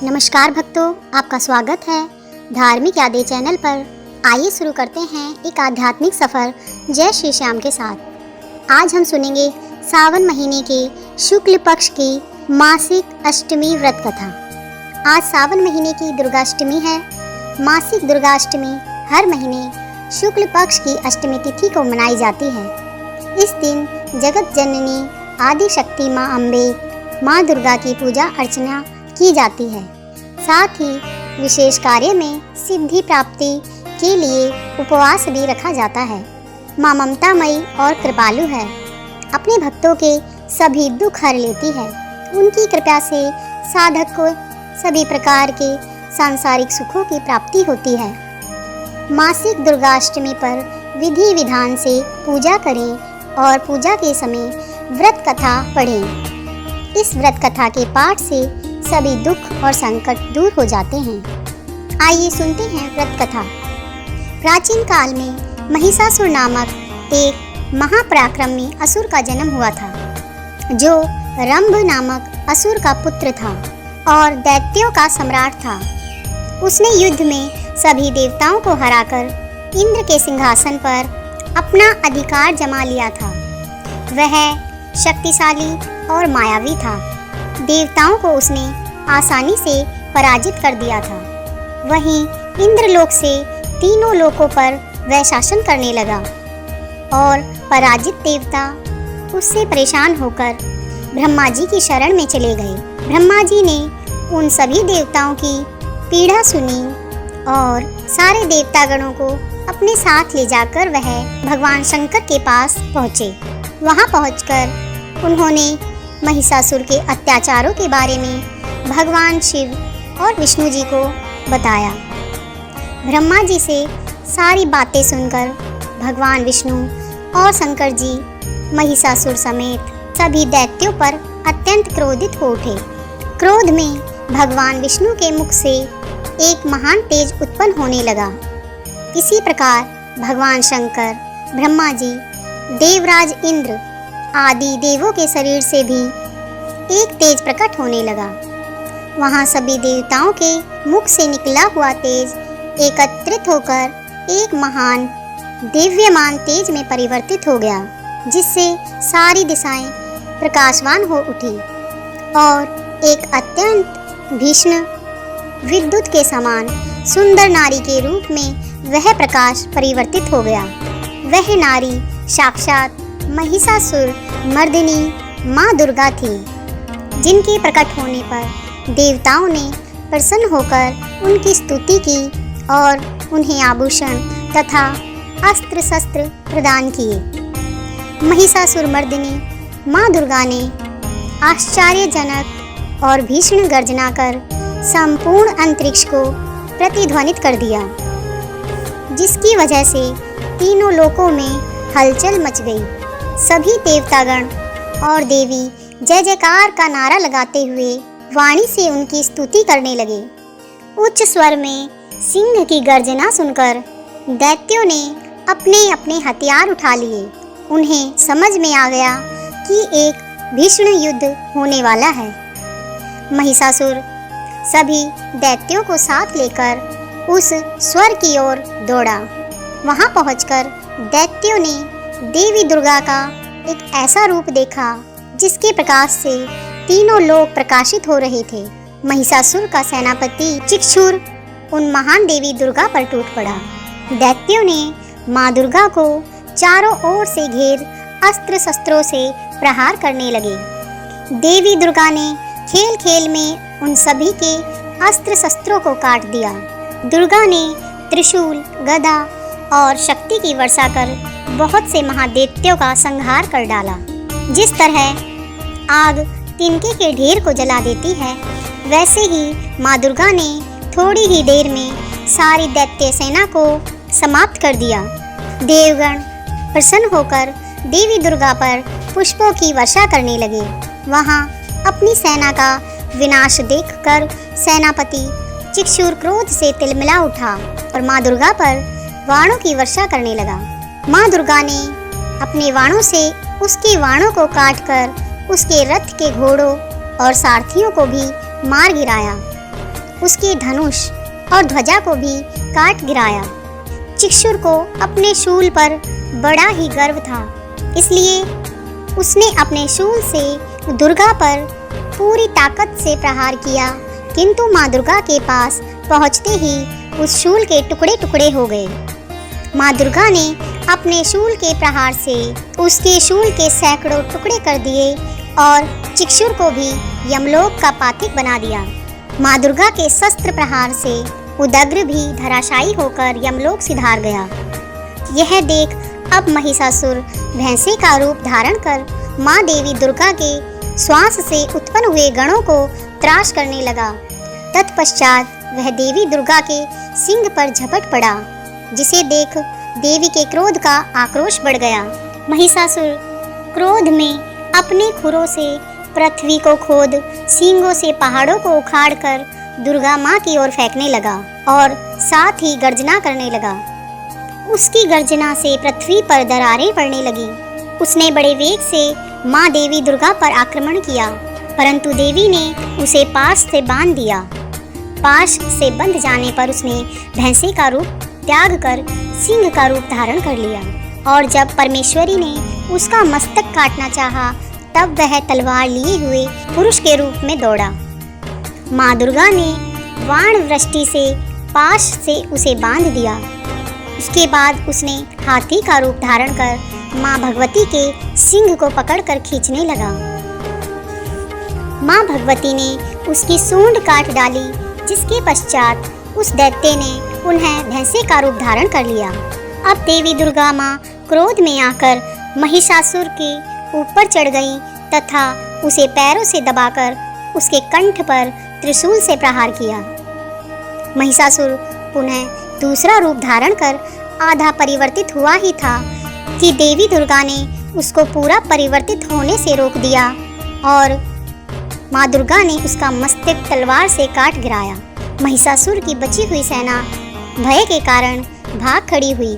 नमस्कार भक्तों, आपका स्वागत है धार्मिक यादें चैनल पर। आइए शुरू करते हैं एक आध्यात्मिक सफ़र जय श्री श्याम के साथ। आज हम सुनेंगे सावन महीने के शुक्ल पक्ष की मासिक अष्टमी व्रत कथा। आज सावन महीने की दुर्गाष्टमी है। मासिक दुर्गाष्टमी हर महीने शुक्ल पक्ष की अष्टमी तिथि को मनाई जाती है। इस दिन जगत जननी आदि शक्ति माँ अम्बे, माँ दुर्गा की पूजा अर्चना की जाती है। साथ ही विशेष कार्य में सिद्धि प्राप्ति के लिए उपवास भी रखा जाता है। माँ ममतामयी और कृपालु है, अपने भक्तों के सभी दुख हर लेती है। उनकी कृपा से साधक को सभी प्रकार के सांसारिक सुखों की प्राप्ति होती है। मासिक दुर्गाष्टमी पर विधि विधान से पूजा करें और पूजा के समय व्रत कथा पढ़ें। इस व्रत कथा के पाठ से सभी दुख और संकट दूर हो जाते हैं। आइए सुनते हैं व्रत कथा। प्राचीन काल में महिषासुर नामक एक महापराक्रमी असुर का जन्म हुआ था, जो रंभ नामक असुर का पुत्र था और दैत्यों का सम्राट था। उसने युद्ध में सभी देवताओं को हराकर इंद्र के सिंहासन पर अपना अधिकार जमा लिया था। वह शक्तिशाली और मायावी था। देवताओं को उसने आसानी से पराजित कर दिया था। वहीं इंद्रलोक से तीनों लोकों पर वह शासन करने लगा और पराजित देवता उससे परेशान होकर ब्रह्मा जी की शरण में चले गए। ब्रह्मा जी ने उन सभी देवताओं की पीड़ा सुनी और सारे देवतागणों को अपने साथ ले जाकर वह भगवान शंकर के पास पहुँचे। वहाँ पहुँचकर उन्होंने महिषासुर के अत्याचारों के बारे में भगवान शिव और विष्णु जी को बताया। ब्रह्मा जी से सारी बातें सुनकर भगवान विष्णु और शंकर जी महिषासुर समेत सभी दैत्यों पर अत्यंत क्रोधित हो उठे। क्रोध में भगवान विष्णु के मुख से एक महान तेज उत्पन्न होने लगा। इसी प्रकार भगवान शंकर, ब्रह्मा जी, देवराज इंद्र आदि देवों के शरीर से भी एक तेज प्रकट होने लगा। वहाँ सभी देवताओं के मुख से निकला हुआ तेज एकत्रित होकर एक महान दिव्यमान तेज में परिवर्तित हो गया, जिससे सारी दिशाएं प्रकाशवान हो उठी और एक अत्यंत भीषण विद्युत के समान सुंदर नारी के रूप में वह प्रकाश परिवर्तित हो गया। वह नारी साक्षात महिषासुर मर्दिनी माँ दुर्गा थी, जिनके प्रकट होने पर देवताओं ने प्रसन्न होकर उनकी स्तुति की और उन्हें आभूषण तथा अस्त्र शस्त्र प्रदान किए। महिषासुर मर्दिनी माँ दुर्गा ने आश्चर्यजनक और भीषण गर्जना कर संपूर्ण अंतरिक्ष को प्रतिध्वनित कर दिया, जिसकी वजह से तीनों लोकों में हलचल मच गई। सभी देवतागण और देवी जय जयकार का नारा लगाते हुए वाणी से उनकी स्तुति करने लगे। उच्च स्वर में सिंह की गर्जना सुनकर दैत्यों ने अपने अपने हथियार उठा लिए। उन्हें समझ में आ गया कि एक भीषण युद्ध होने वाला है। महिषासुर सभी दैत्यों को साथ लेकर उस स्वर की ओर दौड़ा। वहां पहुंचकर दैत्यों ने देवी दुर्गा का एक ऐसा रूप देखा जिसके प्रकाश से तीनों लोक प्रकाशित हो रहे थे। महिषासुर का सेनापति चिक्षुर उन महान देवी दुर्गा पर टूट पड़ा। दैत्यों ने माँ दुर्गा को चारों ओर से घेर अस्त्र शस्त्रों से प्रहार करने लगे। देवी दुर्गा ने खेल खेल में उन सभी के अस्त्र शस्त्रों को काट दिया। दुर्गा ने त्रिशूल, गदा और शक्ति की वर्षा कर बहुत से महादैत्यों का संहार कर डाला। जिस तरह आग तिनके के ढेर को जला देती है, वैसे ही माँ दुर्गा ने थोड़ी ही देर में सारी दैत्य सेना को समाप्त कर दिया। देवगण प्रसन्न होकर देवी दुर्गा पर पुष्पों की वर्षा करने लगे। वहाँ अपनी सेना का विनाश देखकर सेनापति चिक्षुर क्रोध से तिलमिला उठा और माँ दुर्गा पर वाणों की वर्षा करने लगा। माँ दुर्गा ने अपने वाणों से उसके वाणों को काटकर उसके रथ के घोड़ों और सारथियों को भी मार गिराया। उसके धनुष और ध्वजा को भी काट गिराया। चिक्षुर को अपने शूल पर बड़ा ही गर्व था, इसलिए उसने अपने शूल से दुर्गा पर पूरी ताकत से प्रहार किया, किंतु माँ दुर्गा के पास पहुँचते ही उस शूल के टुकड़े टुकड़े हो गए। माँ दुर्गा ने अपने शूल के प्रहार से उसके शूल के सैकड़ों टुकड़े कर दिए और चिक्षुर को भी यमलोक का पाथिक बना दिया। माँ दुर्गा के शस्त्र प्रहार से उदग्र भी धराशायी होकर यमलोक सिधार गया। यह देख अब महिषासुर भैंसे का रूप धारण कर माँ देवी दुर्गा के श्वास से उत्पन्न हुए गणों को त्रास करने लगा। तत्पश्चात वह देवी दुर्गा के सिंह पर झपट पड़ा, जिसे देख देवी के क्रोध का आक्रोश बढ़ गया। महिषासुर क्रोध में अपने खुरों से पृथ्वी को खोद सींगों से पहाड़ों को उखाड़कर दुर्गा माँ की ओर फेंकने लगा और साथ ही गर्जना करने लगा। उसकी गर्जना से पृथ्वी पर दरारें पड़ने लगी। उसने बड़े वेग से माँ देवी दुर्गा पर आक्रमण किया, परंतु देवी ने उसे पाश से बांध दिया। पाश से बंध जाने पर उसने भैंसे का रूप त्याग कर सिंह का रूप धारण कर लिया और जब परमेश्वरी ने उसका मस्तक काटना चाहा, तब वह तलवार लिए हुए पुरुष के रूप में दौड़ा। माँ दुर्गा ने वाण वृष्टि से पाश से उसे बांध दिया। उसके बाद उसने हाथी का रूप धारण कर माँ भगवती के सिंह को पकड़कर खींचने लगा। माँ भगवती ने उसकी सूंड काट डाली, जिसके पश्चात उस दैत्य ने पुनः भैंसे का रूप धारण कर लिया। अब देवी दुर्गा माँ क्रोध में आकर महिषासुर के ऊपर चढ़ गई तथा उसे पैरों से दबाकर उसके कंठ पर त्रिशूल से प्रहार किया। महिषासुर पुनः दूसरा रूप धारण कर आधा परिवर्तित हुआ ही था कि देवी दुर्गा ने उसको पूरा परिवर्तित होने से रोक दिया और माँ दुर्गा ने उसका मस्तक तलवार से काट गिराया। महिषासुर की बची हुई सेना भय के कारण भाग खड़ी हुई।